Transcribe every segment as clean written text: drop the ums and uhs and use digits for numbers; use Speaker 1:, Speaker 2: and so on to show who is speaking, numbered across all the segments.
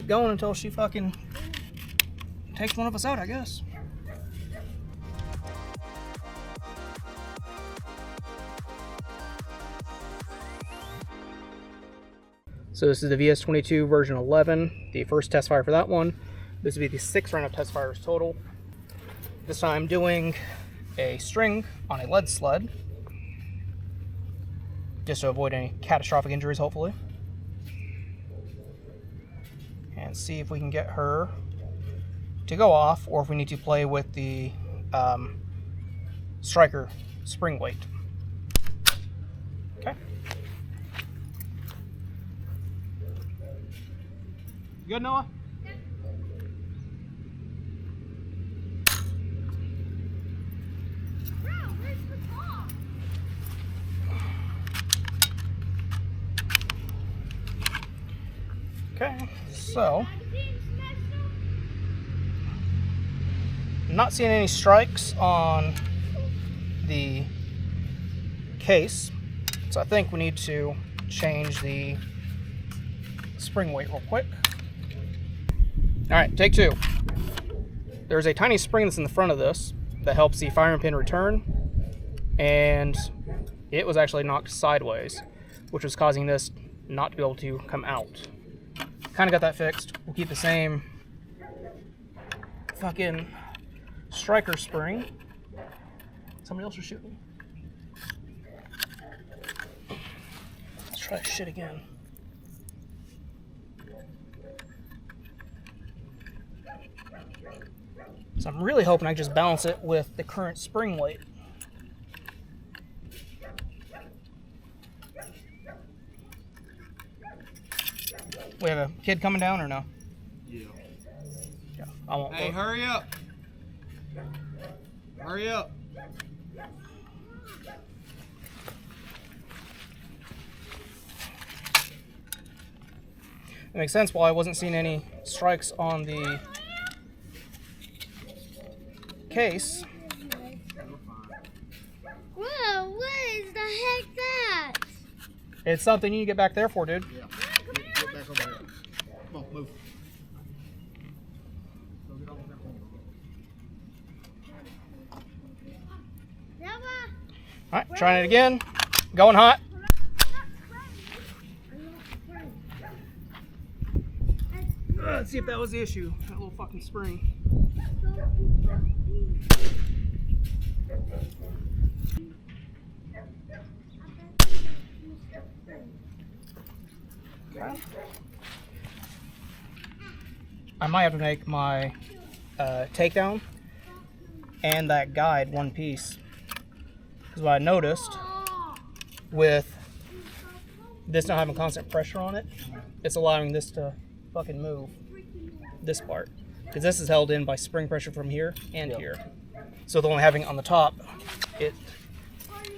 Speaker 1: going until she fucking takes one of us out, I guess. So this is the VS22 version 11, the first test fire for that one. This will be the 6th round of test fires total. This time doing a string on a lead sled, just to avoid any catastrophic injuries, hopefully. And see if we can get her to go off, or if we need to play with the striker spring weight. Okay. You good, Noah? Okay, so I'm not seeing any strikes on the case, so I think we need to change the spring weight real quick. All right, take 2. There's a tiny spring that's in the front of this that helps the firing pin return, and it was actually knocked sideways, which was causing this not to be able to come out. Kind of got that fixed. We'll keep the same fucking striker spring. Somebody else is shooting. Let's try that shit again. So I'm really hoping I just balance it with the current spring weight. We have a kid coming down or no?
Speaker 2: Yeah.
Speaker 1: Yeah, I won't.
Speaker 2: Hey, hurry up. Hurry up.
Speaker 1: It makes sense why I wasn't seeing any strikes on the case.
Speaker 3: Whoa, what is the heck that?
Speaker 1: It's something you need to get back there for, dude.
Speaker 2: Yeah. Get back over here. Come on, move. Go get over there.
Speaker 1: Alright, trying it again. Going hot. Let's see if that was the issue. That little fucking spring. Okay. I might have to make my takedown and that guide one piece. Because what I noticed with this not having constant pressure on it, it's allowing this to fucking move. This part. Because this is held in by spring pressure from here and here. So the only having it on the top, it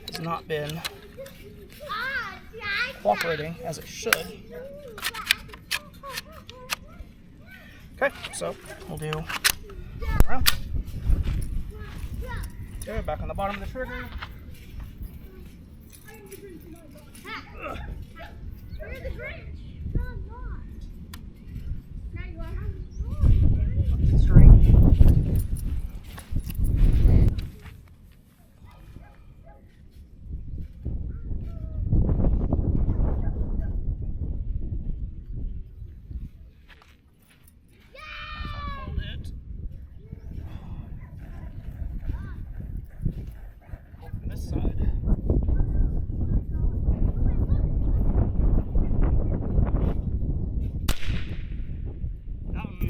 Speaker 1: has not been cooperating as it should. Okay, so we'll do around. Okay, back on the bottom of the trigger.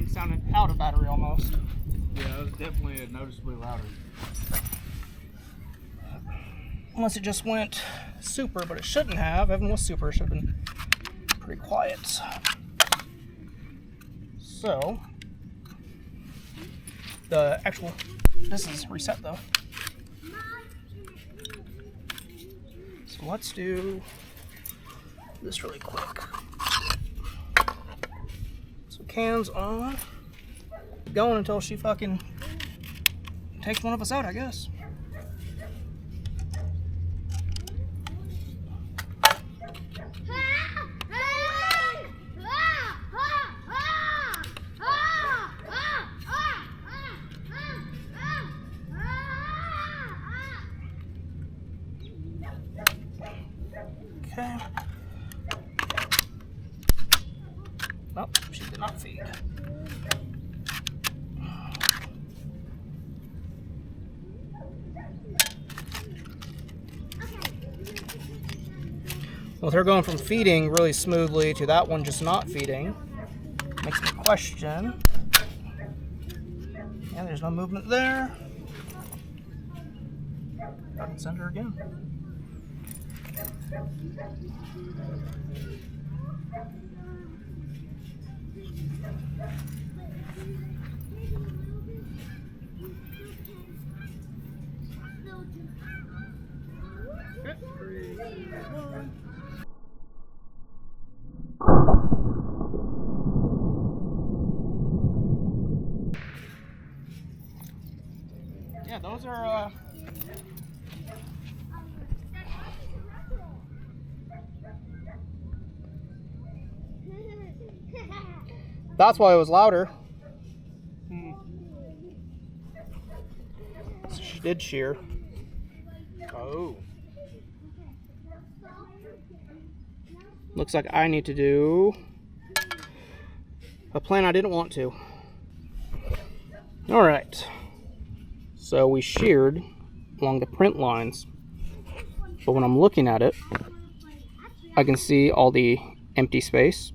Speaker 1: Sounded out of battery almost.
Speaker 2: Yeah, it was definitely noticeably louder.
Speaker 1: Unless it just went super, but it shouldn't have. Even with super, it should have been pretty quiet. So, the actual, this is reset though. So let's do this really quick. So cans on, going until she fucking takes one of us out, I guess. Okay. Nope, she did not feed. With her going from feeding really smoothly to that one just not feeding, makes me question. Yeah, there's no movement there. I can send her again. Yeah, those are that's why it was louder. So she did shear. Oh. Looks like I need to do a plan I didn't want to. All right. So we sheared along the print lines, but when I'm looking at it, I can see all the empty space.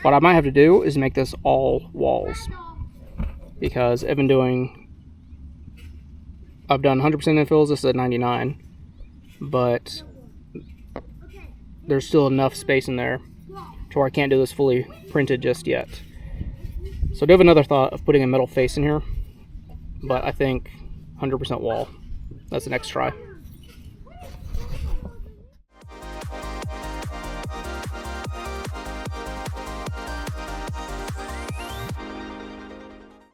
Speaker 1: What I might have to do is make this all walls, because I've done 100% infills. This is at 99, but there's still enough space in there to where I can't do this fully printed just yet. So I do have another thought of putting a metal face in here, but I think 100% wall. That's the next try.